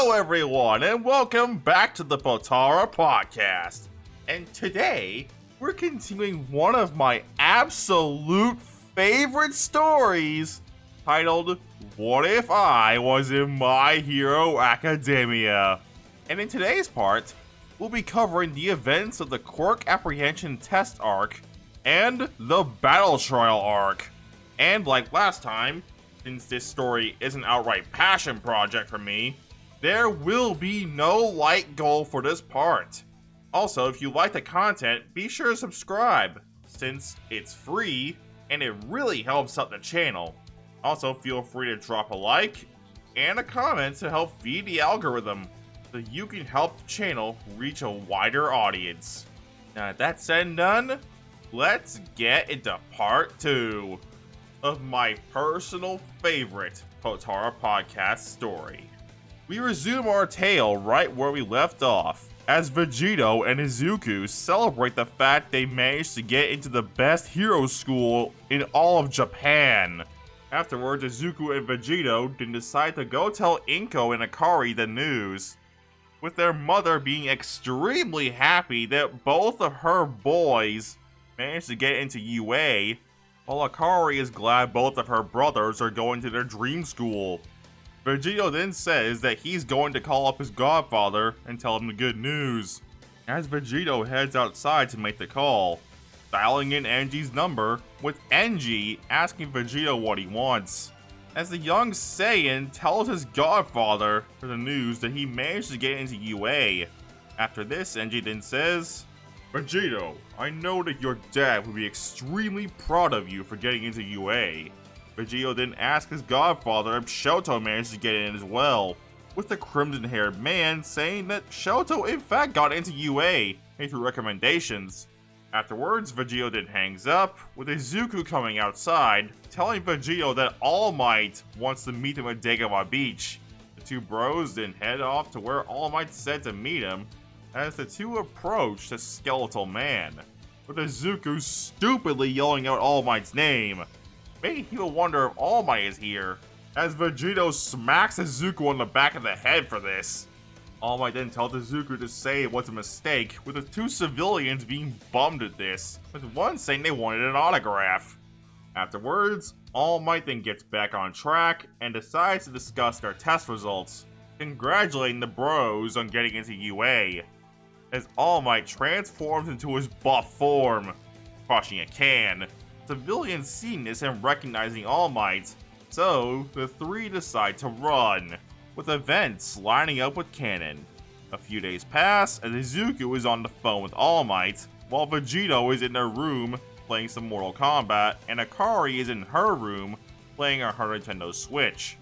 Hello everyone, and welcome back to the Potara Podcast. And today, we're continuing one of my absolute favorite stories, titled, What If I Was in My Hero Academia? And in today's part, we'll be covering the events of the Quirk Apprehension Test Arc, and the Battle Trial Arc. And like last time, since this story is an outright passion project for me, there will be no like goal for this part. Also, if you like the content, be sure to subscribe, since it's free and it really helps out the channel. Also, feel free to drop a like and a comment to help feed the algorithm, so you can help the channel reach a wider audience. Now that said and done, let's get into part 2 of my personal favorite Potara Podcast story. We resume our tale right where we left off, as Vegito and Izuku celebrate the fact they managed to get into the best hero school in all of Japan. Afterwards, Izuku and Vegito then decide to go tell Inko and Akari the news, with their mother being extremely happy that both of her boys managed to get into UA, while Akari is glad both of her brothers are going to their dream school. Vegito then says that he's going to call up his godfather and tell him the good news, as Vegito heads outside to make the call, dialing in Enji's number, with Enji asking Vegito what he wants, as the young Saiyan tells his godfather for the news that he managed to get into UA. After this, Enji then says, Vegito, I know that your dad would be extremely proud of you for getting into UA. Vegito then asks his godfather if Shoto managed to get in as well, with the crimson-haired man saying that Shoto in fact got into UA and through recommendations. Afterwards, Vegito then hangs up, with Izuku coming outside, telling Vegito that All Might wants to meet him at Dagobah Beach. The two bros then head off to where All Might said to meet him, as the two approach the skeletal man, with Izuku stupidly yelling out All Might's name, making people wonder if All Might is here, as Vegito smacks Izuku on the back of the head for this. All Might then tells Izuku to say it was a mistake, with the two civilians being bummed at this, with one saying they wanted an autograph. Afterwards, All Might then gets back on track and decides to discuss their test results, congratulating the bros on getting into UA, as All Might transforms into his buff form, crushing a can. Civilians seeing this and recognizing All Might, so the three decide to run, with events lining up with canon. A few days pass as Izuku is on the phone with All Might, while Vegito is in their room playing some Mortal Kombat, and Akari is in her room playing on her Nintendo Switch,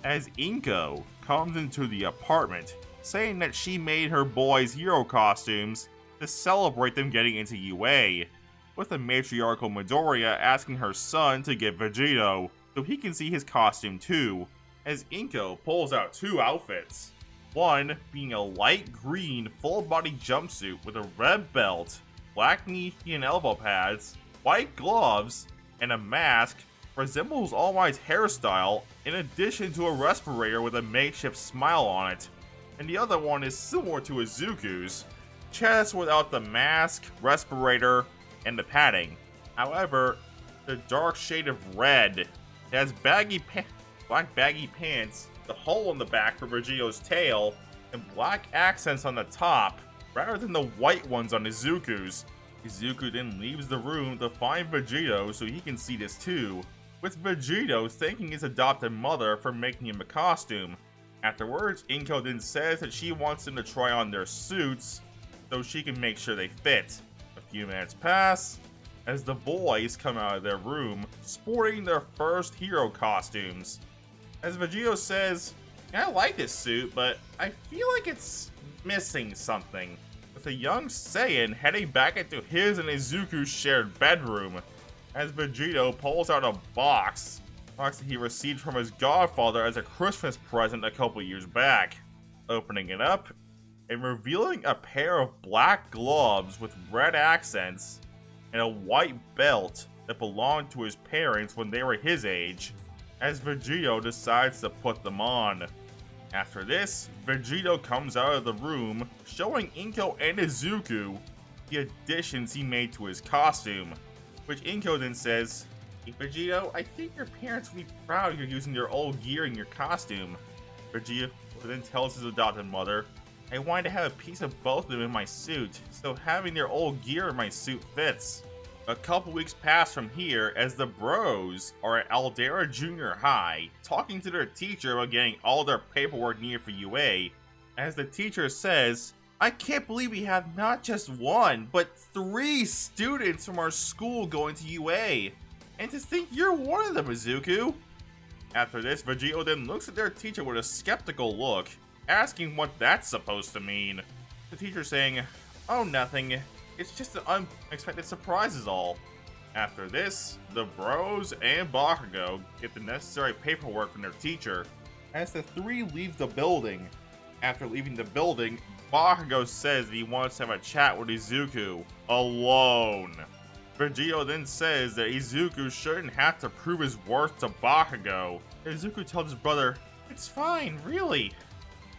as Inko comes into the apartment, saying that she made her boys' hero costumes to celebrate them getting into UA, with the matriarchal Midoriya asking her son to get Vegito, so he can see his costume too, as Inko pulls out two outfits. One being a light green full-body jumpsuit with a red belt, black knee and elbow pads, white gloves, and a mask resembles All Might's hairstyle, in addition to a respirator with a makeshift smile on it. And the other one is similar to Izuku's, just without the mask, respirator, and the padding. However, the dark shade of red, it has black baggy pants, the hole in the back for Vegito's tail, and black accents on the top, rather than the white ones on Izuku's. Izuku then leaves the room to find Vegito so he can see this too, with Vegito thanking his adopted mother for making him a costume. Afterwards, Inko then says that she wants them to try on their suits so she can make sure they fit. A few minutes pass as the boys come out of their room sporting their first hero costumes. As Vegito says, I like this suit, but I feel like it's missing something, with a young Saiyan heading back into his and Izuku's shared bedroom, as Vegito pulls out a box that he received from his godfather as a Christmas present a couple years back, opening it up and revealing a pair of black gloves with red accents and a white belt that belonged to his parents when they were his age, as Vegito decides to put them on. After this, Vegito comes out of the room, showing Inko and Izuku the additions he made to his costume, which Inko then says, "Hey Vegito, I think your parents will be proud you're using their old gear in your costume." Vegito then tells his adopted mother, "I wanted to have a piece of both of them in my suit, so having their old gear in my suit fits." A couple weeks pass from here as the bros are at Aldera Junior High, talking to their teacher about getting all their paperwork needed for UA, as the teacher says, "I can't believe we have not just one, but 3 students from our school going to UA. And to think you're one of them, Izuku." After this, Vegito then looks at their teacher with a skeptical look, asking what that's supposed to mean. The teacher saying, "Oh, nothing. It's just an unexpected surprise is all." After this, the bros and Bakugo get the necessary paperwork from their teacher, as the 3 leave the building. After leaving the building, Bakugo says that he wants to have a chat with Izuku, alone. Vegito then says that Izuku shouldn't have to prove his worth to Bakugo. Izuku tells his brother, "It's fine, really."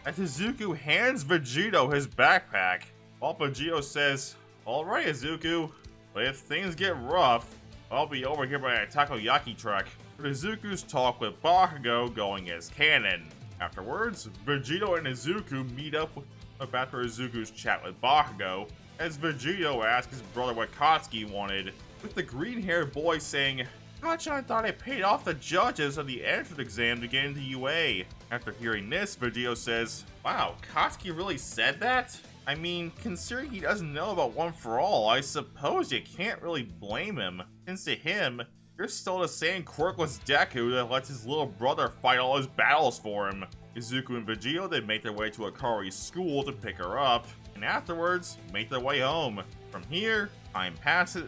As Izuku hands Vegito his backpack, while Vegito says, "Alright Izuku, but if things get rough, I'll be over here by a takoyaki truck." But Izuku's talk with Bakugo going as canon. Afterwards, Vegito and Izuku meet up after Izuku's chat with Bakugo, as Vegito asks his brother what Katsuki wanted, with the green-haired boy saying, "Kachan thought I paid off the judges of the entrance exam to get into UA." After hearing this, Vegito says, "Wow, Katsuki really said that? I mean, considering he doesn't know about One for All, I suppose you can't really blame him, since to him, you're still the same quirkless Deku that lets his little brother fight all his battles for him." Izuku and Vegito then make their way to Akari's school to pick her up, and afterwards, make their way home. From here, time passes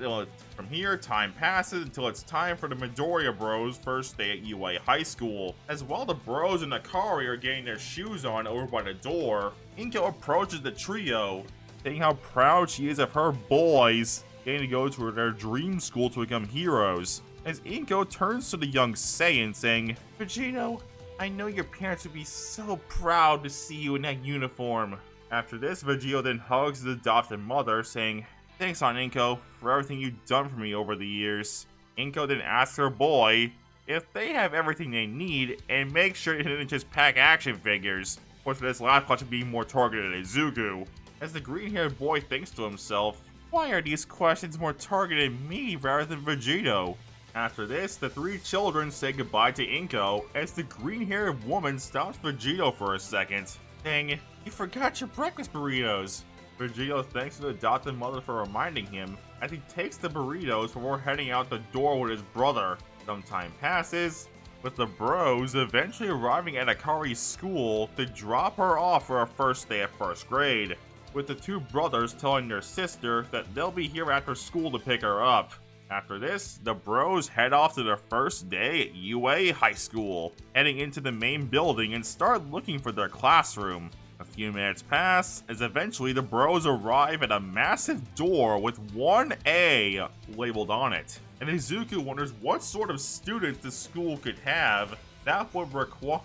until it's time for the Midoriya Bros' first day at UA High School. As while the bros and Akari are getting their shoes on over by the door, Inko approaches the trio, saying how proud she is of her boys getting to go to their dream school to become heroes. As Inko turns to the young Saiyan saying, "Vegito, I know your parents would be so proud to see you in that uniform." After this, Vegito then hugs his adopted mother, saying, "Thanks, Aunt Inko, for everything you've done for me over the years." Inko then asks her boy if they have everything they need, and make sure they didn't just pack action figures, which for this last question being more targeted at Izuku. As the green-haired boy thinks to himself, "Why are these questions more targeted at me rather than Vegito?" After this, the 3 children say goodbye to Inko, as the green-haired woman stops Vegito for a second, saying, "You forgot your breakfast burritos." Vegito thanks the adopted mother for reminding him, as he takes the burritos before heading out the door with his brother. Some time passes, with the bros eventually arriving at Akari's school to drop her off for her first day at first grade, with the 2 brothers telling their sister that they'll be here after school to pick her up. After this, the bros head off to their first day at UA High School, heading into the main building and start looking for their classroom. A few minutes pass, as eventually the bros arrive at a massive door with 1A labeled on it. And Izuku wonders what sort of students the school could have that would require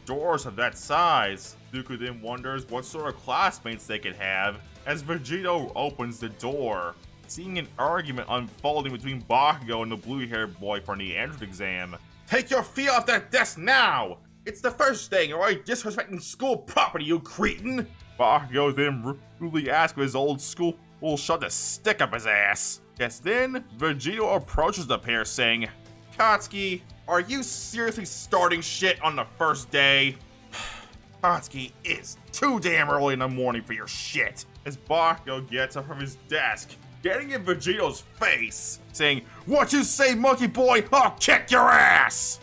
doors of that size. Izuku then wonders what sort of classmates they could have, as Vegito opens the door, seeing an argument unfolding between Bakugo and the blue-haired boy from the entrance exam. "Take your feet off that desk now! It's the first day, or are you disrespecting school property, you cretin?" Bakugo then rudely asks if his old school will shove the stick up his ass. Just then, Vegito approaches the pair saying, "Katsuki, are you seriously starting shit on the first day?" "Katsuki, it's too damn early in the morning for your shit." As Bakugo gets up from his desk, getting in Vegito's face, saying, "What you say, monkey boy? I'll kick your ass!"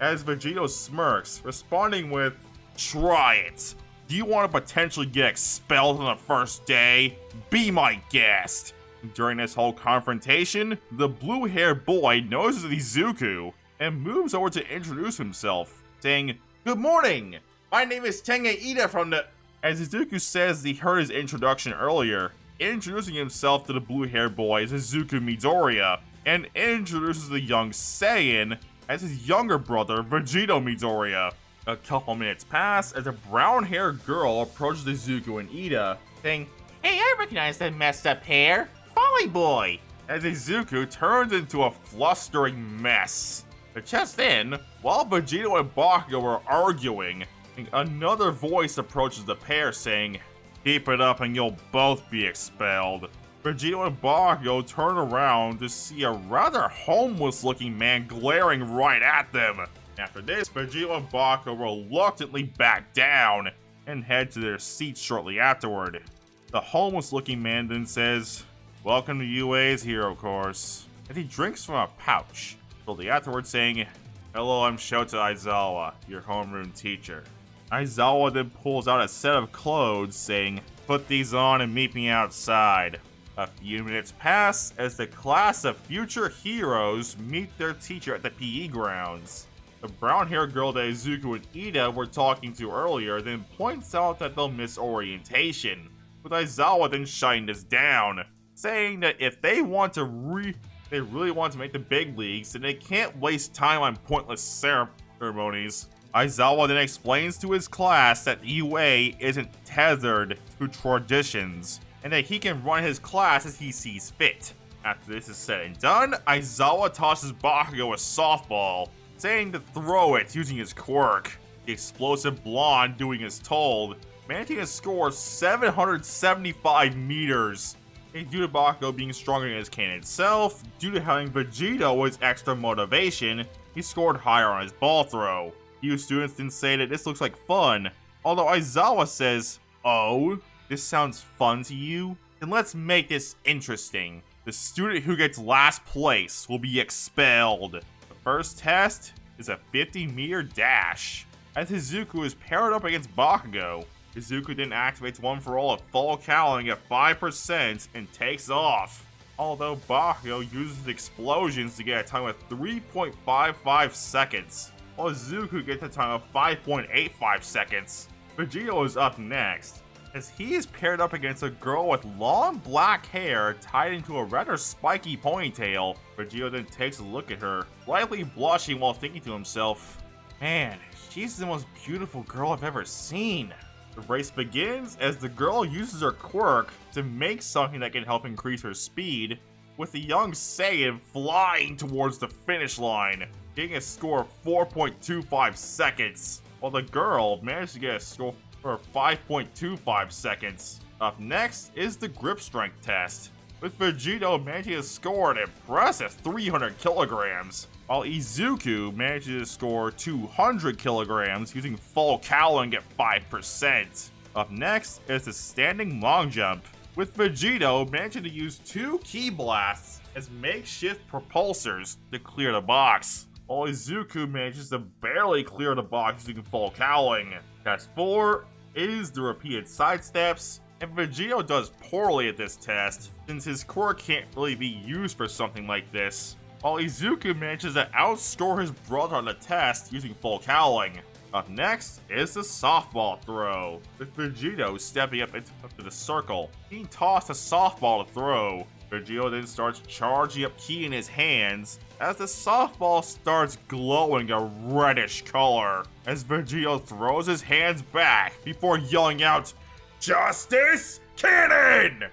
As Vegito smirks, responding with, "Try it. Do you want to potentially get expelled on the first day? Be my guest." During this whole confrontation, the blue-haired boy notices Izuku and moves over to introduce himself, saying, "Good morning. My name is Tenge Ida from the..." As Izuku says he heard his introduction earlier, introducing himself to the blue-haired boy as Izuku Midoriya, and introduces the young Saiyan as his younger brother, Vegito Midoriya. A couple minutes pass as a brown-haired girl approaches Izuku and Ida, saying, "Hey, I recognize that messed up hair. Folly boy!" As Izuku turns into a flustering mess. But just then, while Vegito and Bakugo were arguing, another voice approaches the pair saying, "Keep it up and you'll both be expelled." Vegito and Bakugo turn around to see a rather homeless-looking man glaring right at them. After this, Vegito and Bakugo reluctantly back down and head to their seats shortly afterward. The homeless-looking man then says, "Welcome to UA's hero course," and he drinks from a pouch, shortly afterwards saying, "Hello, I'm Shota Aizawa, your homeroom teacher." Aizawa then pulls out a set of clothes, saying, "Put these on and meet me outside." A few minutes pass as the class of future heroes meet their teacher at the PE grounds. The brown-haired girl that Izuku and Ida were talking to earlier then points out that they'll miss orientation, with Aizawa then shutting this down, saying that if they really want to make the big leagues, then they can't waste time on pointless ceremonies. Aizawa then explains to his class that UA isn't tethered to traditions, and that he can run his class as he sees fit. After this is said and done, Aizawa tosses Bakugo a softball, saying to throw it using his quirk. The explosive blonde doing as told, managing to score 775 meters. And due to Bakugo being stronger than his cannon itself, due to having Vegito as extra motivation, he scored higher on his ball throw. Few students then say that this looks like fun, although Aizawa says, "Oh, this sounds fun to you? Then let's make this interesting. The student who gets last place will be expelled." The first test is a 50-meter dash. As Izuku is paired up against Bakugo, Izuku then activates One for All at full cowling at 5% and takes off. Although Bakugo uses explosions to get a time of 3.55 seconds, while Izuku gets a time of 5.85 seconds. Vegito is up next, as he is paired up against a girl with long black hair tied into a rather spiky ponytail. Vegito then takes a look at her, slightly blushing while thinking to himself, "Man, she's the most beautiful girl I've ever seen." The race begins as the girl uses her quirk to make something that can help increase her speed, with the young Saiyan flying towards the finish line, getting a score of 4.25 seconds, while the girl managed to get a score for 5.25 seconds. Up next is the grip strength test, with Vegito managing to score an impressive 300 kilograms, while Izuku manages to score 200 kilograms using full cowling at 5%. Up next is the standing long jump, with Vegito managing to use 2 ki blasts as makeshift propulsors to clear the box, while Izuku manages to barely clear the box using full cowling. Test 4 is the repeated sidesteps, and Vegito does poorly at this test, since his quirk can't really be used for something like this, while Izuku manages to outscore his brother on the test using full cowling. Up next is the softball throw, with Vegito stepping up to the circle, being tossed a softball to throw. Vegito then starts charging up ki in his hands, as the softball starts glowing a reddish color, as Vegito throws his hands back before yelling out, "Justice Cannon!"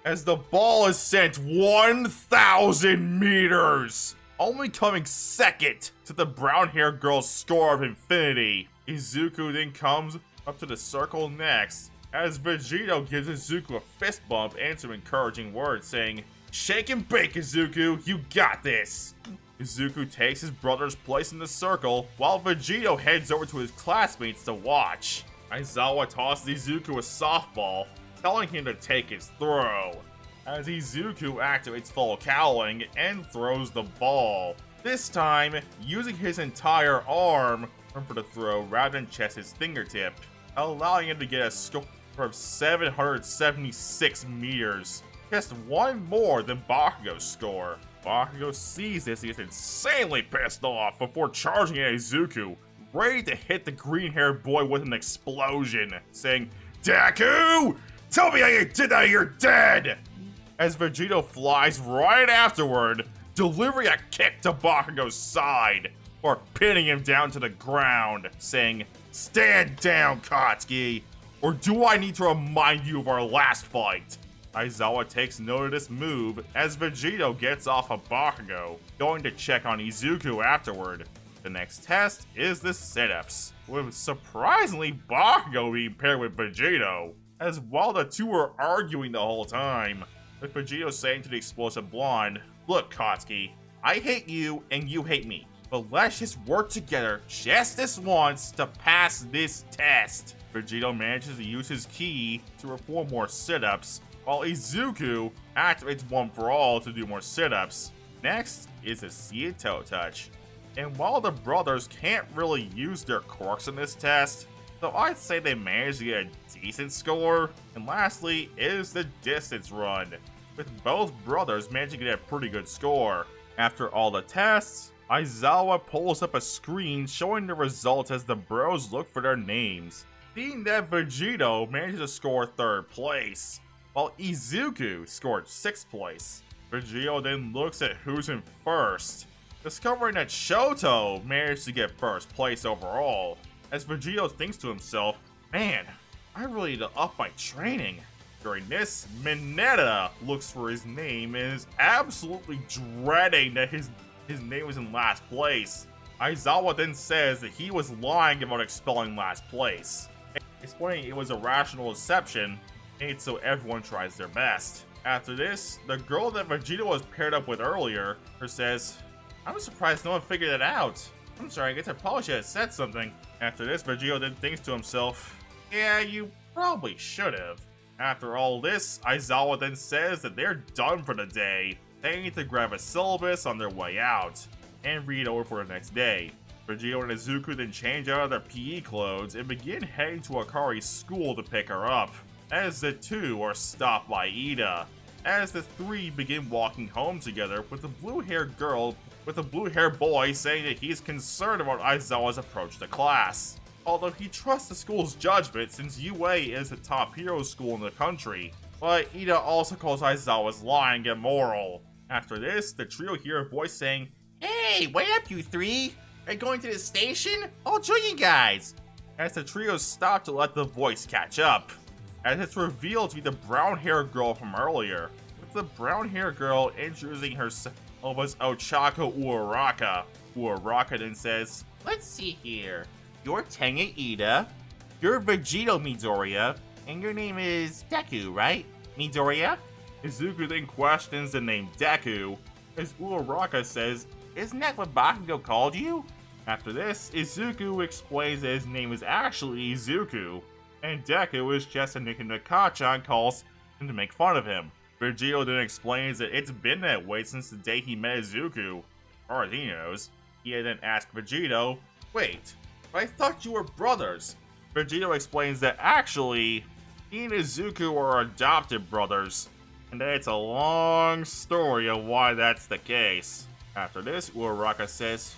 as the ball is sent 1,000 meters, only coming second to the brown-haired girl's score of infinity. Izuku then comes up to the circle next, as Vegito gives Izuku a fist bump and some encouraging words, saying, "Shake and bake, Izuku, you got this." Izuku takes his brother's place in the circle, while Vegito heads over to his classmates to watch. Aizawa tosses Izuku a softball, telling him to take his throw, as Izuku activates full cowling and throws the ball, this time using his entire arm for the throw rather than just his fingertip, allowing him to get a score of 776 meters, just one more than Bakugo's score. Bakugo sees this and gets insanely pissed off before charging at Izuku, ready to hit the green-haired boy with an explosion, saying, "Deku! Tell me how you did that or you're dead!" As Vegito flies right afterward, delivering a kick to Bakugo's side, before pinning him down to the ground, saying, "Stand down, Katsuki, or do I need to remind you of our last fight?" Aizawa takes note of this move as Vegito gets off of Bakugo, going to check on Izuku afterward. The next test is the sit-ups, with surprisingly Bakugo being paired with Vegito, as while the two were arguing the whole time, with Vegito saying to the explosive blonde, "Look, Katsuki, I hate you and you hate me, but let's just work together just this once to pass this test." Vegito manages to use his ki to perform more sit-ups, while Izuku activates One for All to do more sit-ups. Next is a see and toe touch. And while the brothers can't really use their quirks in this test, so I'd say they managed to get a decent score. And lastly is the distance run, with both brothers managing to get a pretty good score. After all the tests, Aizawa pulls up a screen showing the results as the bros look for their names, seeing that Vegito managed to score 3rd place, while Izuku scored 6th place. Vegito then looks at who's in 1st, discovering that Shoto managed to get 1st place overall, as Vegito thinks to himself, "Man, I really need to up my training." During this, Mineta looks for his name and is absolutely dreading that his name was in last place. Aizawa then says that he was lying about expelling last place, explaining it was a rational deception made so everyone tries their best. After this, the girl that Vegito was paired up with earlier says, "I'm surprised no one figured it out. I'm sorry, I guess I probably should have said something." After this, Vegito then thinks to himself, "Yeah, you probably should have." After all this, Aizawa then says that they're done for the day. They need to grab a syllabus on their way out, and read over for the next day. Vegito and Izuku then change out of their PE clothes and begin heading to Akari's school to pick her up, as the two are stopped by Ida, as the three begin walking home together with the blue-haired boy saying that he's concerned about Aizawa's approach to class, although he trusts the school's judgment since UA is the top hero school in the country. But Ida also calls Aizawa's lying immoral. After this, the trio hear a voice saying, "Hey, wait up you three! Are you going to the station? I'll join you guys!" As the trio stop to let the voice catch up, as it's revealed to be the brown-haired girl from earlier, with the brown-haired girl introducing herself as Ochako Uraraka. Uraraka then says, "Let's see here. You're Tenga Ida, you're Vegito Midoriya, and your name is Deku, right? Midoriya?" Izuku then questions the name Deku, as Uraraka says, "Isn't that what Bakugo called you?" After this, Izuku explains that his name is actually Izuku, and Deku is just a nickname that Kachan calls him to make fun of him. Vegito then explains that it's been that way since the day he met Izuku. As far as he knows, he had then asked Vegito, "Wait, but I thought you were brothers." Vegito explains that actually, he and Izuku are adopted brothers, and that it's a long story of why that's the case. After this, Uraraka says,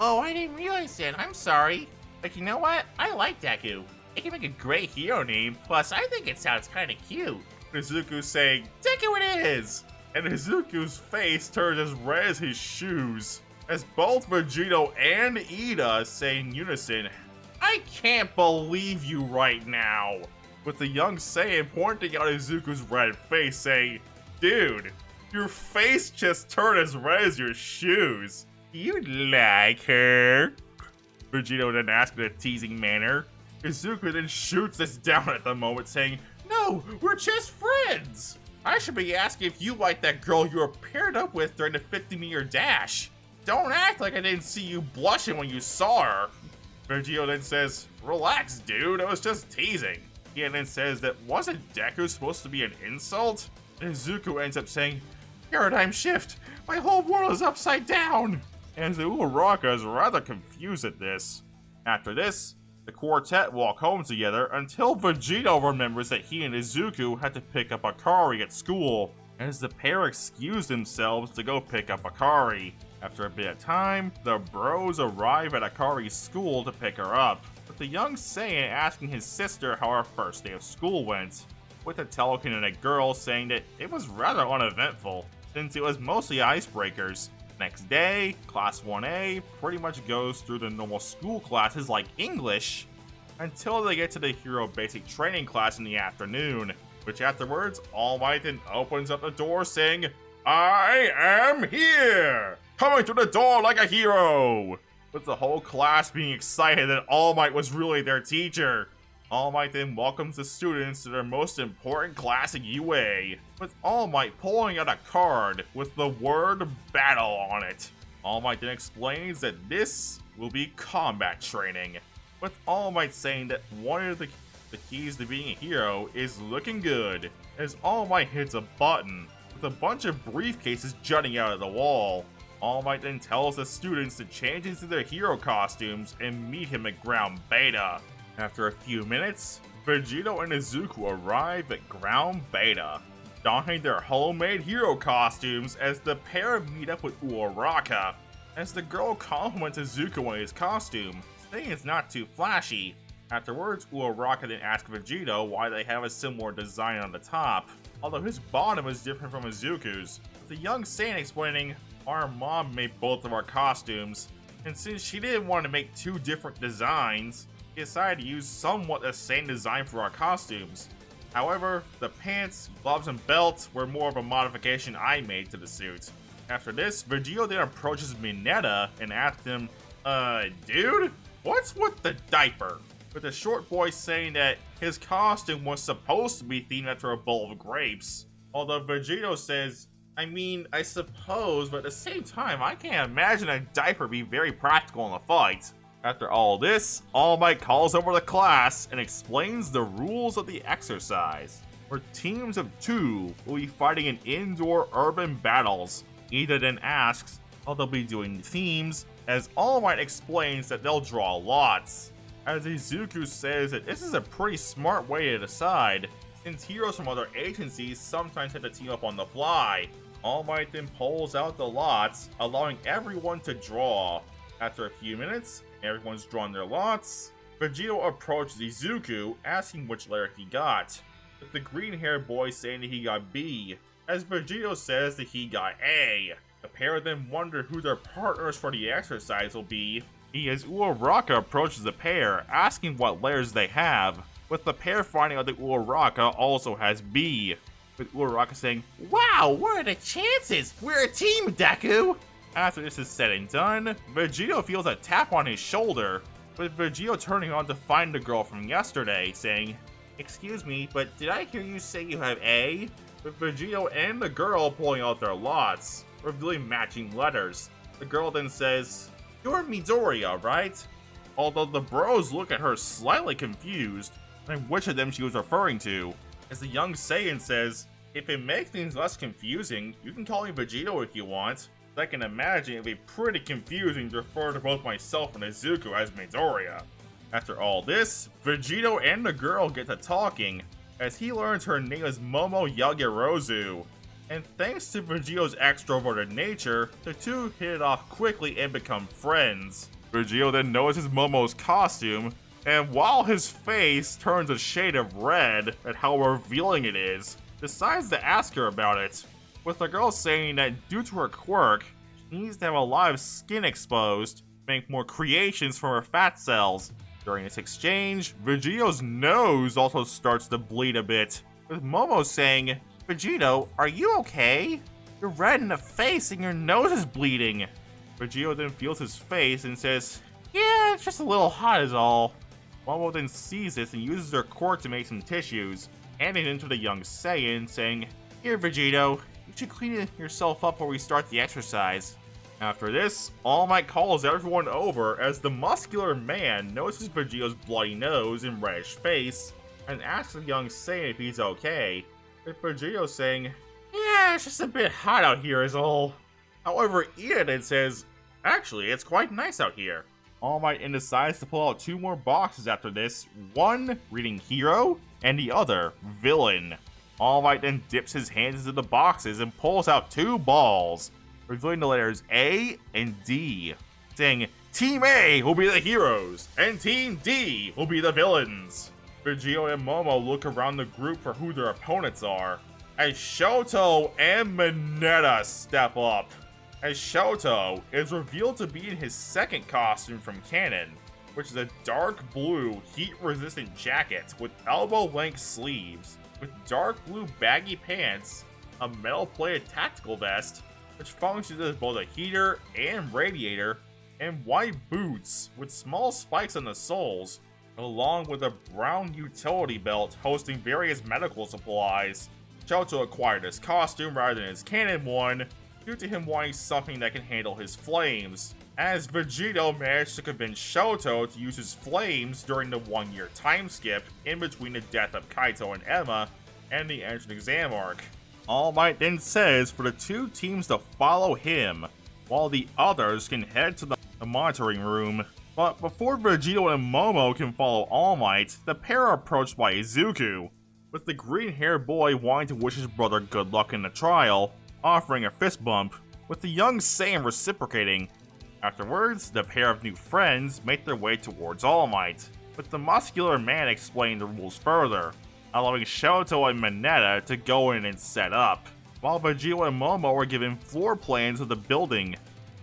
"Oh, I didn't realize that, I'm sorry. But you know what? I like Deku. It can make a great hero name, plus I think it sounds kinda cute." Izuku's saying, "Deku it is!" And Izuku's face turns as red as his shoes, as both Vegito and Ida say in unison, "I can't believe you right now," with the young Saiyan pointing out Izuku's red face saying, "Dude, your face just turned as red as your shoes. You like her?" Vegito then asks in a teasing manner. Izuku then shoots this down at the moment saying, "No, we're just friends. I should be asking if you like that girl you were paired up with during the 50-meter dash. Don't act like I didn't see you blushing when you saw her." Vegito then says, "Relax, dude, I was just teasing." He then says that wasn't Deku supposed to be an insult? And Izuku ends up saying, "Paradigm shift! My whole world is upside down!" And the Uraraka is rather confused at this. After this, the quartet walk home together until Vegito remembers that he and Izuku had to pick up Akari at school, as the pair excuse themselves to go pick up Akari. After a bit of time, the bros arrive at Akari's school to pick her up, with the young Saiyan asking his sister how her first day of school went, with the telekinetic girl saying that it was rather uneventful, since it was mostly icebreakers, Next day, Class 1A pretty much goes through the normal school classes like English until they get to the Hero Basic Training class in the afternoon, which afterwards, All Might then opens up the door saying, "I am here! Coming through the door like a hero!" With the whole class being excited that All Might was really their teacher. All Might then welcomes the students to their most important class in UA, with All Might pulling out a card with the word battle on it. All Might then explains that this will be combat training, with All Might saying that one of the keys to being a hero is looking good, as All Might hits a button with a bunch of briefcases jutting out of the wall. All Might then tells the students to change into their hero costumes and meet him at Ground Beta. After a few minutes, Vegito and Izuku arrive at Ground Beta, donning their homemade hero costumes as the pair meet up with Uraraka, as the girl compliments Izuku on his costume, saying it's not too flashy. Afterwards, Uraraka then asks Vegito why they have a similar design on the top, although his bottom is different from Izuku's, with the young Saiyan explaining, "Our mom made both of our costumes, and since she didn't want to make two different designs, we decided to use somewhat the same design for our costumes. However, the pants, gloves, and belt were more of a modification I made to the suit." After this, Vegito then approaches Mineta and asks him, dude, what's with the diaper?" With the short boy saying that his costume was supposed to be themed after a bowl of grapes. Although Vegito says, I suppose, but at the same time, I can't imagine a diaper be very practical in a fight. After all this, All Might calls over the class and explains the rules of the exercise, where teams of 2 will be fighting in indoor urban battles. Ida then asks how they'll be doing the themes, as All Might explains that they'll draw lots, as Izuku says that this is a pretty smart way to decide, since heroes from other agencies sometimes have to team up on the fly. All Might then pulls out the lots, allowing everyone to draw. After a few minutes, everyone's drawn their lots. Vegito approaches Izuku, asking which letter he got, with the green-haired boy saying that he got B, as Vegito says that he got A. The pair then wonder who their partners for the exercise will be, as Uraraka approaches the pair, asking what letters they have, with the pair finding out that Uraraka also has B, with Uraraka saying, "Wow, what are the chances? We're a team, Deku!" After this is said and done, Vegito feels a tap on his shoulder, with Vegito turning on to find the girl from yesterday, saying, "Excuse me, but did I hear you say you have A?" With Vegito and the girl pulling out their lots, revealing matching letters. The girl then says, "You're Midoriya, right?" Although the bros look at her slightly confused, and which of them she was referring to, as the young Saiyan says, "If it makes things less confusing, you can call me Vegito if you want. I can imagine it'd be pretty confusing to refer to both myself and Izuku as Midoriya." After all this, Vegito and the girl get to talking, as he learns her name is Momo Yagirozu. And thanks to Vegito's extroverted nature, the two hit it off quickly and become friends. Vegito then notices Momo's costume, and while his face turns a shade of red at how revealing it is, decides to ask her about it, with the girl saying that due to her quirk, she needs to have a lot of skin exposed to make more creations from her fat cells. During this exchange, Vegito's nose also starts to bleed a bit, with Momo saying, "Vegito, are you okay? You're red in the face and your nose is bleeding." Vegito then feels his face and says, "Yeah, it's just a little hot is all." Momo then sees this and uses her quirk to make some tissues, handing it to the young Saiyan, saying, "Here, Vegito, you should clean yourself up before we start the exercise." After this, All Might calls everyone over as the muscular man notices Vegito's bloody nose and reddish face, and asks the young Saiyan if he's okay, with Vegito saying, "Yeah, it's just a bit hot out here is all." However, Ida then says, "Actually, it's quite nice out here." All Might then decides to pull out 2 more boxes after this, one reading Hero, and the other Villain. All Might then dips his hands into the boxes and pulls out 2 balls, revealing the letters A and D, saying, "Team A will be the heroes, and Team D will be the villains." Vegito and Momo look around the group for who their opponents are, as Shoto and Mineta step up. as Shoto is revealed to be in his second costume from canon, which is a dark blue heat-resistant jacket with elbow-length sleeves, with dark blue baggy pants, a metal-plated tactical vest, which functions as both a heater and radiator, and white boots with small spikes on the soles, along with a brown utility belt hosting various medical supplies. Shoto acquired his costume rather than his canon one, due to him wanting something that can handle his flames, as Vegito managed to convince Shoto to use his flames during the 1-year time skip in between the death of Kaito and Emma and the entrance exam arc. All Might then says for the two teams to follow him, while the others can head to the monitoring room. But before Vegito and Momo can follow All Might, the pair are approached by Izuku, with the green-haired boy wanting to wish his brother good luck in the trial, offering a fist bump, with the young Saiyan reciprocating. Afterwards, the pair of new friends make their way towards All Might, with the muscular man explaining the rules further, allowing Shoto and Mineta to go in and set up, while Vegito and Momo are given floor plans of the building.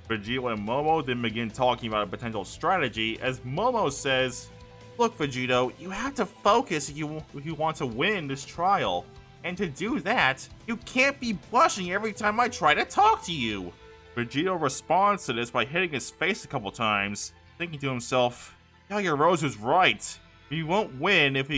Vegito and Momo then begin talking about a potential strategy, as Momo says, "Look Vegito, you have to focus if you want to win this trial. And to do that, you can't be blushing every time I try to talk to you." Vegito responds to this by hitting his face a couple times, thinking to himself, Yagirozu's right. He won't win if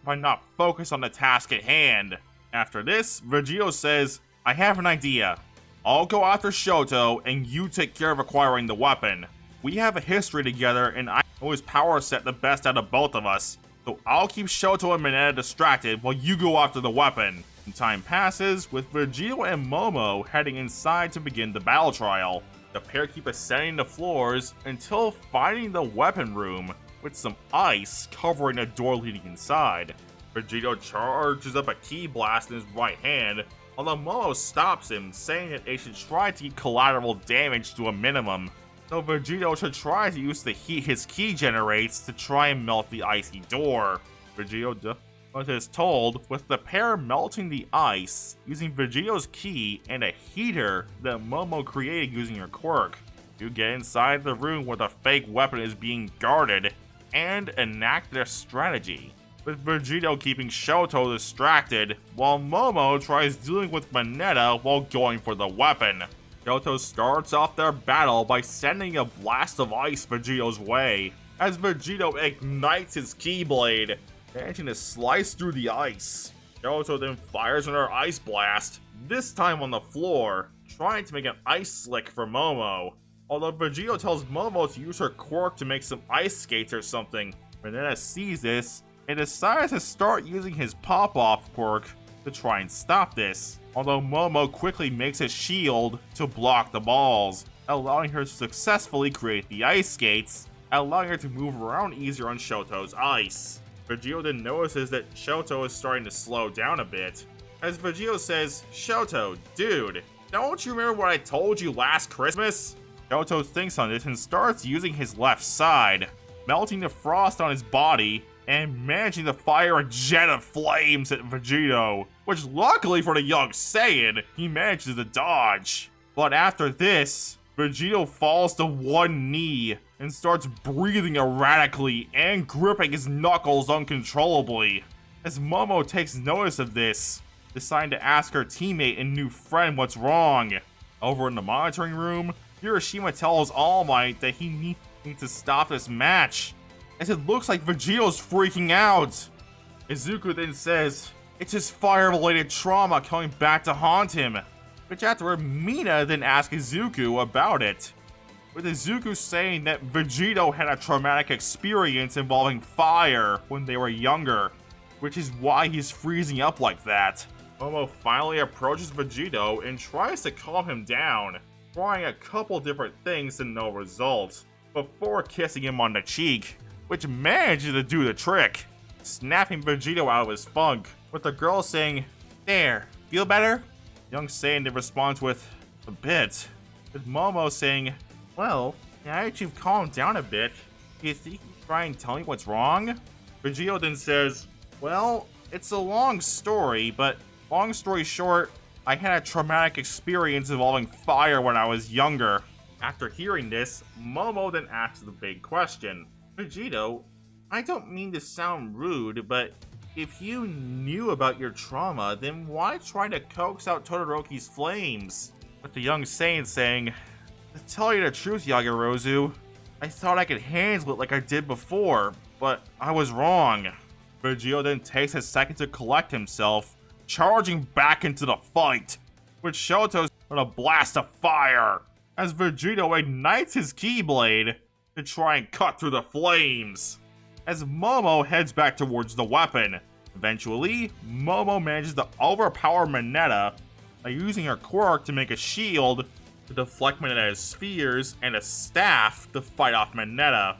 I'm not focused on the task at hand. After this, Vegito says, "I have an idea. I'll go after Shoto and you take care of acquiring the weapon. We have a history together and I know his power set the best out of both of us. So I'll keep Shoto and Mineta distracted while you go after the weapon." And time passes, with Vegito and Momo heading inside to begin the battle trial. The pair keep ascending the floors until finding the weapon room, with some ice covering the door leading inside. Vegito charges up a ki blast in his right hand, although Momo stops him, saying that they should try to keep collateral damage to a minimum. So Vegito should try to use the heat his ki generates to try and melt the icy door. Vegito is told, with the pair melting the ice using Vegito's ki and a heater that Momo created using her quirk. You get inside the room where the fake weapon is being guarded and enact their strategy, with Vegito keeping Shoto distracted while Momo tries dealing with Mineta while going for the weapon. Shoto starts off their battle by sending a blast of ice Vegito's way, as Vegito ignites his Keyblade, managing to slice through the ice. Shoto then fires another ice blast, this time on the floor, trying to make an ice slick for Momo. Although Vegito tells Momo to use her quirk to make some ice skates or something, Mineta sees this and decides to start using his pop-off quirk to try and stop this, although Momo quickly makes a shield to block the balls, allowing her to successfully create the ice skates, allowing her to move around easier on Shoto's ice. Vegito then notices that Shoto is starting to slow down a bit, as Vegito says, "Shoto, dude, don't you remember what I told you last Christmas?" Shoto thinks on this and starts using his left side, melting the frost on his body and managing to fire a jet of flames at Vegito, which luckily for the young Saiyan, he manages to dodge. But after this, Vegito falls to one knee and starts breathing erratically and gripping his knuckles uncontrollably. As Momo takes notice of this, deciding to ask her teammate and new friend what's wrong. Over in the monitoring room, Hiroshima tells All Might that he needs to stop this match, as it looks like Vegito's freaking out. Izuku then says it's his fire-related trauma coming back to haunt him, which afterward Mina then asks Izuku about it, with Izuku saying that Vegito had a traumatic experience involving fire when they were younger, which is why he's freezing up like that. Momo finally approaches Vegito and tries to calm him down, trying a couple different things to no result, before kissing him on the cheek, which manages to do the trick, snapping Vegito out of his funk, with the girl saying, "There, feel better?" Young Saiyan then responds with, "A bit," with Momo saying, "Well, now that you've calmed down a bit, do you think you can try and tell me what's wrong?" Vegito then says, "Well, it's a long story, but long story short, I had a traumatic experience involving fire when I was younger. After hearing this, Momo then asks the big question. Vegito, I don't mean to sound rude, but if you knew about your trauma, then why try to coax out Todoroki's flames? With the young Saiyan saying, to tell you the truth, Yagirozu, I thought I could handle it like I did before, but I was wrong. Vegito then takes a second to collect himself, charging back into the fight, with Shoto with a blast of fire, as Vegito ignites his Keyblade to try and cut through the flames. As Momo heads back towards the weapon, eventually, Momo manages to overpower Mineta by using her Quirk to make a shield to deflect Mineta's spears and a staff to fight off Mineta,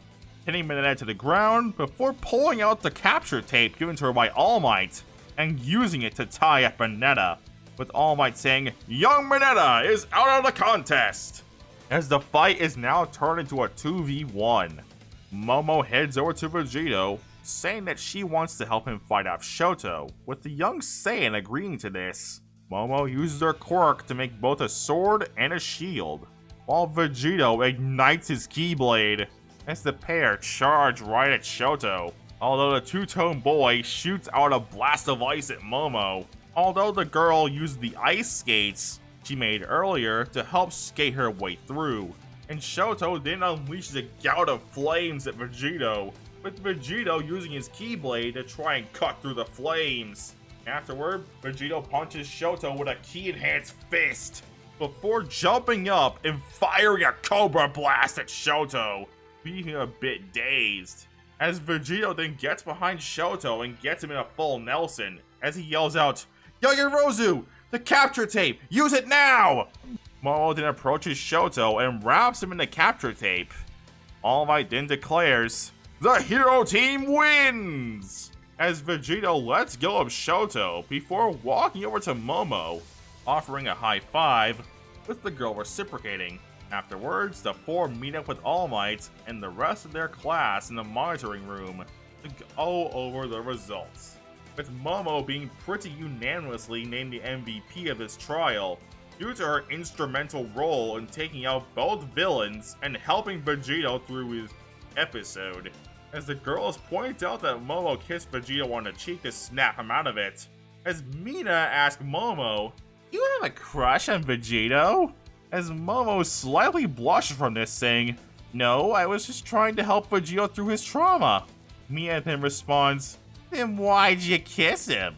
hitting Mineta to the ground before pulling out the capture tape given to her by All Might and using it to tie up Mineta, with All Might saying, "Young Mineta is out of the contest!" As the fight is now turned into a 2v1, Momo heads over to Vegito, saying that she wants to help him fight off Shoto, with the young Saiyan agreeing to this. Momo uses her Quirk to make both a sword and a shield, while Vegito ignites his Keyblade as the pair charge right at Shoto, although the two-tone boy shoots out a blast of ice at Momo, although the girl uses the ice skates she made earlier to help skate her way through, and Shoto then unleashes a gout of flames at Vegito, with Vegito using his Keyblade to try and cut through the flames. Afterward, Vegito punches Shoto with a Ki-enhanced fist, before jumping up and firing a Cobra Blast at Shoto, leaving him a bit dazed. As Vegito then gets behind Shoto and gets him in a full Nelson, as he yells out, "Yagirozu! The capture tape! Use it now!" Momo then approaches Shoto and wraps him in the capture tape. All Might then declares, "The hero team wins!" As Vegito lets go of Shoto before walking over to Momo, offering a high five, with the girl reciprocating. Afterwards, the four meet up with All Might and the rest of their class in the monitoring room to go over the results, with Momo being pretty unanimously named the MVP of this trial due to her instrumental role in taking out both villains and helping Vegito through his episode, as the girls point out that Momo kissed Vegito on the cheek to snap him out of it, as Mina asks Momo, "You have a crush on Vegito?" As Momo slightly blushes from this, saying, "No, I was just trying to help Vegito through his trauma." Mina then responds, "Then why'd you kiss him?"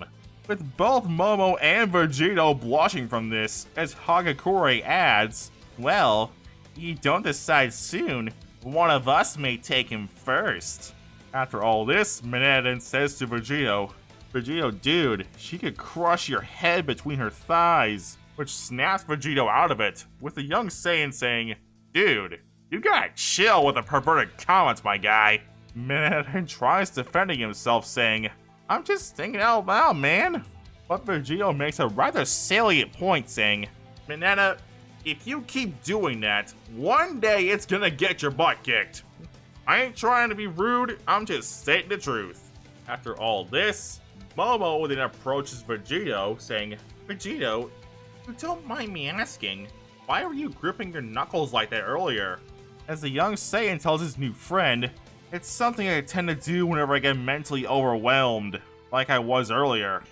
With both Momo and Vegito blushing from this, as Hagakure adds, "Well, if you don't decide soon, one of us may take him first." After all this, Mineta then says to Vegito, "Vegito, dude, she could crush your head between her thighs," which snaps Vegito out of it, with the young Saiyan saying, "Dude, you gotta chill with the perverted comments, my guy." Mineta then tries defending himself, saying, "I'm just thinking out loud, man." But Vegito makes a rather salient point, saying, "Mineta, if you keep doing that, one day it's gonna get your butt kicked. I ain't trying to be rude, I'm just stating the truth." After all this, Momo then approaches Vegito, saying, "Vegito, if you don't mind me asking, why were you gripping your knuckles like that earlier?" As the young Saiyan tells his new friend, "It's something I tend to do whenever I get mentally overwhelmed, like I was earlier."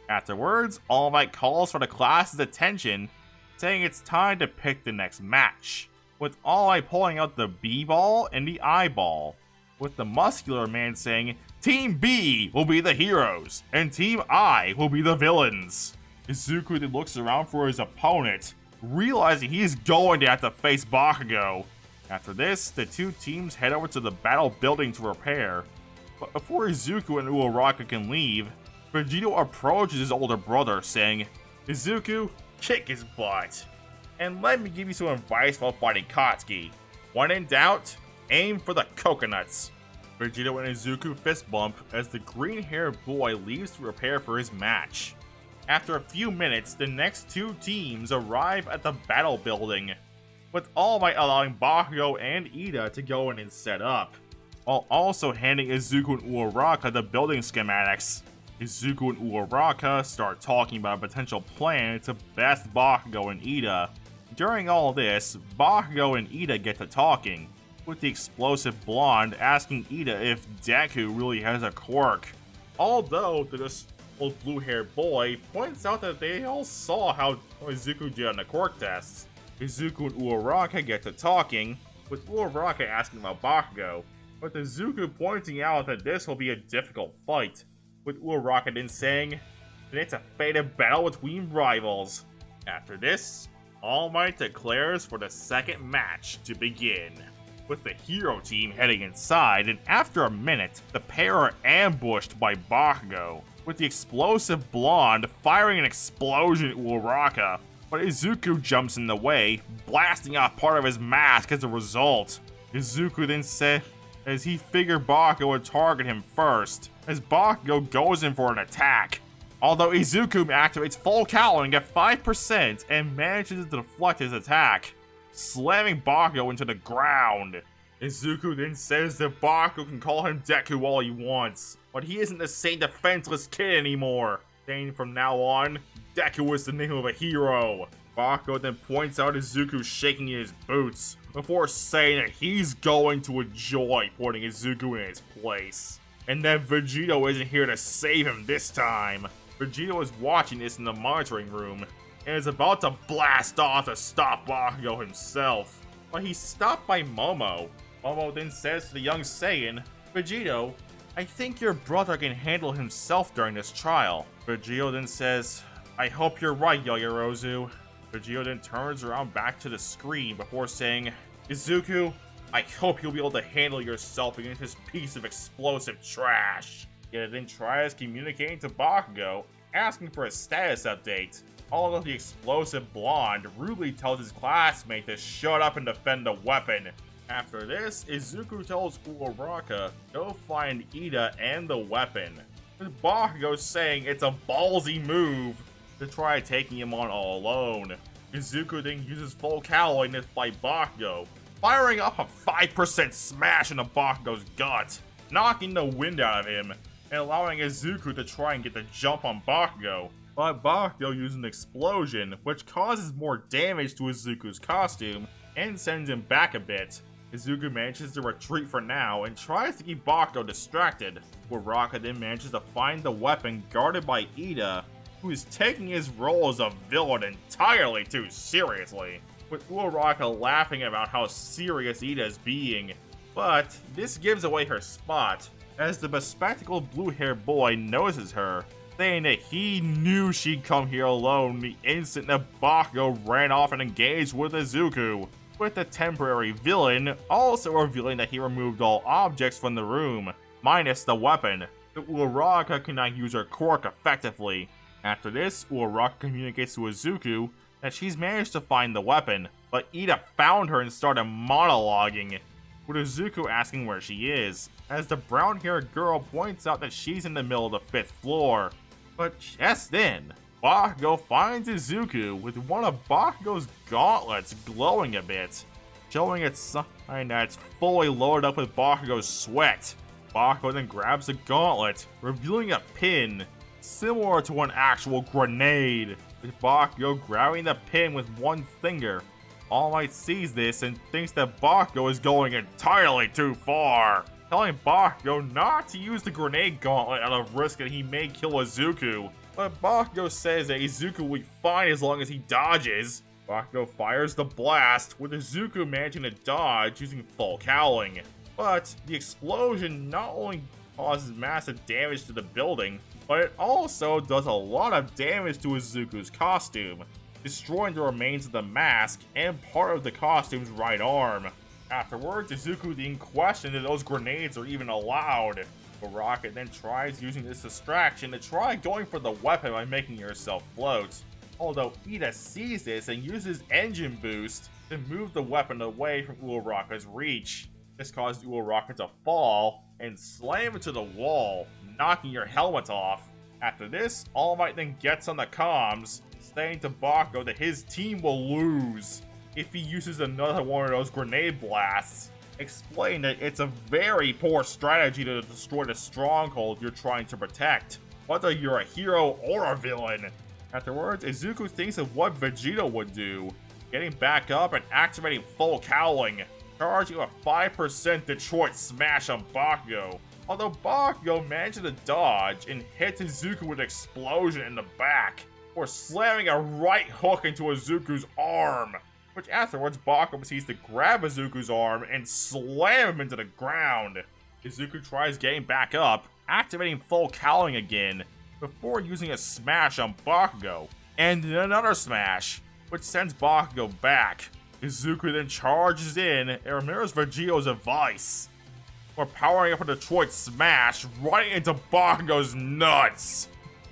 Afterwards, All Might calls for the class's attention, saying it's time to pick the next match, with All Might pulling out the B-ball and the I-ball, with the muscular man saying, "Team B will be the heroes, and Team I will be the villains." Izuku then looks around for his opponent, realizing he's going to have to face Bakugo. After this, the two teams head over to the battle building to prepare, but before Izuku and Uraraka can leave, Vegito approaches his older brother, saying, "Izuku, kick his butt. And let me give you some advice while fighting Katsuki. When in doubt, aim for the coconuts." Vegito and Izuku fist bump as the green-haired boy leaves to prepare for his match. After a few minutes, the next two teams arrive at the battle building, with All Might allowing Bakugo and Ida to go in and set up, while also handing Izuku and Uraraka the building schematics. Izuku and Uraraka start talking about a potential plan to best Bakugo and Ida. During all this, Bakugo and Ida get to talking, with the explosive blonde asking Ida if Deku really has a quirk. Although the old blue-haired boy points out that they all saw how Izuku did on the quirk tests. Izuku and Uraraka get to talking, with Uraraka asking about Bakugo, with Izuku pointing out that this will be a difficult fight, with Uraraka then saying that it's a fated battle between rivals. After this, All Might declares for the second match to begin, with the hero team heading inside, and after a minute, the pair are ambushed by Bakugo, with the explosive blonde firing an explosion at Uraraka, but Izuku jumps in the way, blasting off part of his mask as a result. Izuku then said as he figured Bakugo would target him first, as Bakugo goes in for an attack. Although Izuku activates full cowling at 5% and manages to deflect his attack, slamming Bakugo into the ground. Izuku then says that Bakugo can call him Deku all he wants, but he isn't the same defenseless kid anymore, saying from now on, Deku is the name of a hero. Bakugo then points out Izuku shaking in his boots, before saying that he's going to enjoy putting Izuku in his place, and that Vegito isn't here to save him this time. Vegito is watching this in the monitoring room, and is about to blast off to stop Bakugo himself, but he's stopped by Momo. Momo then says to the young Saiyan, Vegito, I think your brother can handle himself during this trial. Vegito then says, I hope you're right, Yaoyorozu. Vegito then turns around back to the screen before saying, Izuku, I hope you'll be able to handle yourself against this piece of explosive trash. Yet then tries communicating to Bakugo, asking for a status update. Although the explosive blonde rudely tells his classmate to shut up and defend the weapon. After this, Izuku tells Uraraka go find Ida and the weapon, with Bakugo saying it's a ballsy move to try taking him on all alone. Izuku then uses full cowling to fight Bakugo, firing up a 5% smash into Bakugo's gut, knocking the wind out of him, and allowing Izuku to try and get the jump on Bakugo. But Bakugo uses an explosion, which causes more damage to Izuku's costume, and sends him back a bit. Izuku manages to retreat for now, and tries to keep Bakugo distracted. Uraraka then manages to find the weapon guarded by Ida, who is taking his role as a villain entirely too seriously, with Uraraka laughing about how serious Ida is being. But this gives away her spot, as the bespectacled blue-haired boy notices her, saying that he knew she'd come here alone the instant that Bakugo ran off and engaged with Izuku, with the temporary villain also revealing that he removed all objects from the room, minus the weapon, so Uraraka cannot use her quirk effectively. After this, Uraraka communicates to Izuku that she's managed to find the weapon, but Ida found her and started monologuing, with Izuku asking where she is, as the brown-haired girl points out that she's in the middle of the 5th floor. But just then, Bakugo finds Izuku with one of Bakugo's gauntlets glowing a bit, showing its sign that it's fully loaded up with Bakugo's sweat. Bakugo then grabs the gauntlet, revealing a pin, similar to an actual grenade, with Bakugo grabbing the pin with one finger. All Might sees this and thinks that Bakugo is going entirely too far, telling Bakugo not to use the grenade gauntlet at a risk that he may kill Izuku. But Bakugo says that Izuku will be fine as long as he dodges. Bakugo fires the blast, with Izuku managing to dodge using full cowling. But the explosion not only causes massive damage to the building, but it also does a lot of damage to Izuku's costume, destroying the remains of the mask and part of the costume's right arm. Afterwards, Izuku then questions if those grenades are even allowed. Uraraka then tries using this distraction to try going for the weapon by making herself float. Although Ida sees this and uses engine boost to move the weapon away from Uraraka's reach. This caused Uraraka to fall and slam into the wall, knocking your helmet off. After this, All Might then gets on the comms, saying to Bakugo that his team will lose if he uses another one of those grenade blasts, explaining that it's a very poor strategy to destroy the stronghold you're trying to protect. whether you're a hero or a villain. Afterwards, Izuku thinks of what Vegito would do, getting back up and activating full cowling, charging a 5% Detroit Smash on Bakugo. Although Bakugo manages to dodge and hits Izuku with an explosion in the back, or slamming a right hook into Izuku's arm, which afterwards Bakugo proceeds to grab Izuku's arm and slam him into the ground. Izuku tries getting back up, activating full cowling again, before using a smash on Bakugo, and another smash, which sends Bakugo back. Izuku then charges in and remembers Vegito's advice, or powering up a Detroit Smash right into Bakugo's nuts.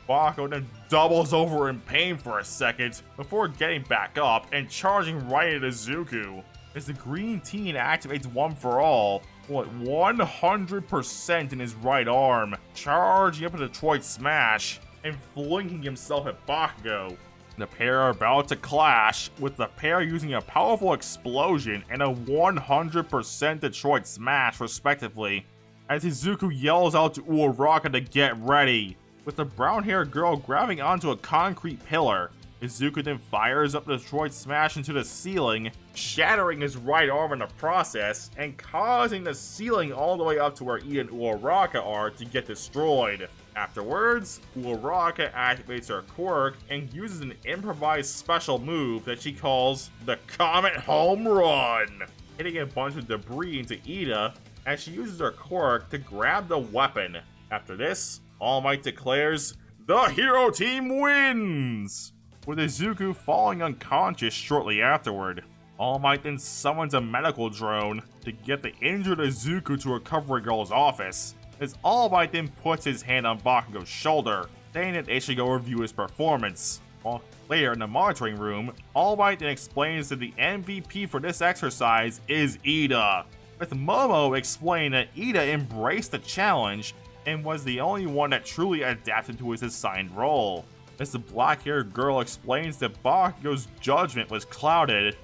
Bakugo then doubles over in pain for a second before getting back up and charging right at Izuku. As the green teen activates One for All, at 100% in his right arm, charging up a Detroit Smash and flinging himself at Bakugo. The pair are about to clash, with the pair using a powerful explosion and a 100% Detroit Smash respectively, as Izuku yells out to Uraraka to get ready, with the brown-haired girl grabbing onto a concrete pillar. Izuku then fires up the Detroit Smash into the ceiling, shattering his right arm in the process, and causing the ceiling all the way up to where Ida and Uraraka are to get destroyed. Afterwards, Uraraka activates her quirk and uses an improvised special move that she calls the Comet Home Run, hitting a bunch of debris into Ida as she uses her quirk to grab the weapon. After this, All Might declares, "The hero team wins!" with Izuku falling unconscious shortly afterward. All Might then summons a medical drone to get the injured Izuku to Recovery Girl's office, as All Might then puts his hand on Bakugo's shoulder, saying that they should go review his performance. While later in the monitoring room, All Might then explains that the MVP for this exercise is Ida, with Momo explaining that Ida embraced the challenge and was the only one that truly adapted to his assigned role. As the black-haired girl explains that Bakugo's judgment was clouded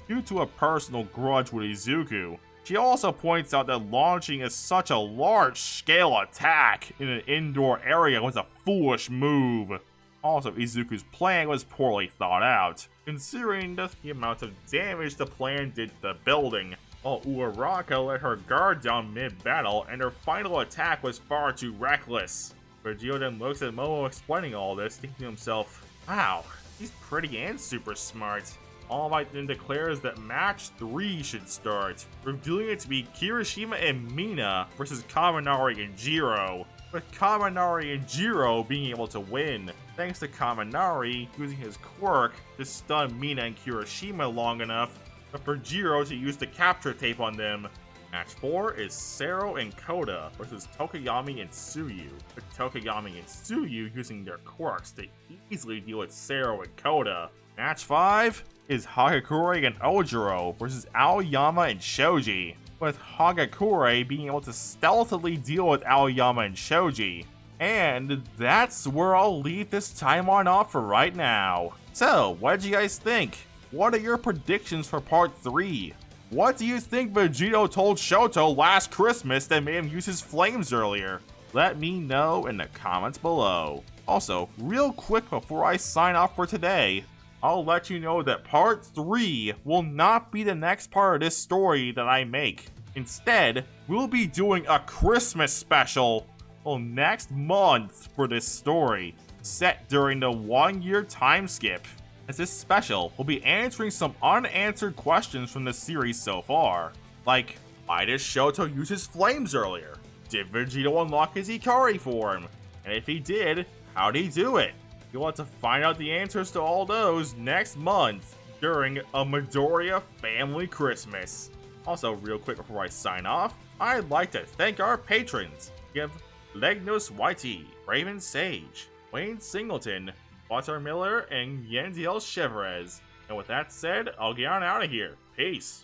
due to a personal grudge with Izuku. She also points out that launching such a large-scale attack in an indoor area was a foolish move. Also, Izuku's plan was poorly thought out, considering the amount of damage the plan did to the building, while Uraraka let her guard down mid-battle and her final attack was far too reckless. Vegito then looks at Momo explaining all this, thinking to himself, wow, he's pretty and super smart. All Might then declares that match 3 should start, revealing it to be Kirishima and Mina versus Kaminari and Jiro, with Kaminari and Jiro being able to win, thanks to Kaminari using his quirk to stun Mina and Kirishima long enough for Jiro to use the capture tape on them. Match 4 is Sero and Koda versus Tokoyami and Tsuyu, with Tokoyami and Tsuyu using their quirks to easily deal with Sero and Koda. Match 5 is Hagakure and Ojiro versus Aoyama and Shoji, with Hagakure being able to stealthily deal with Aoyama and Shoji. And that's where I'll leave this time on off for right now. So, what did you guys think? What are your predictions for part 3? What do you think Vegito told Shoto last Christmas that made him use his flames earlier? Let me know in the comments below. Also, real quick before I sign off for today, I'll let you know that part 3 will not be the next part of this story that I make. Instead, we'll be doing a Christmas special next month for this story, set during the 1-year time skip. As this special will be answering some unanswered questions from the series so far, like, why did Shoto use his flames earlier? Did Vegito unlock his Ikari form? And if he did, how'd he do it? You'll have to find out the answers to all those next month during a Midoriya Family Christmas. Also, real quick before I sign off, I'd like to thank our patrons. We have Legnos YT, Raven Sage, Wayne Singleton, Butter Miller, and Yandiel Chevrez. And with that said, I'll get on out of here. Peace.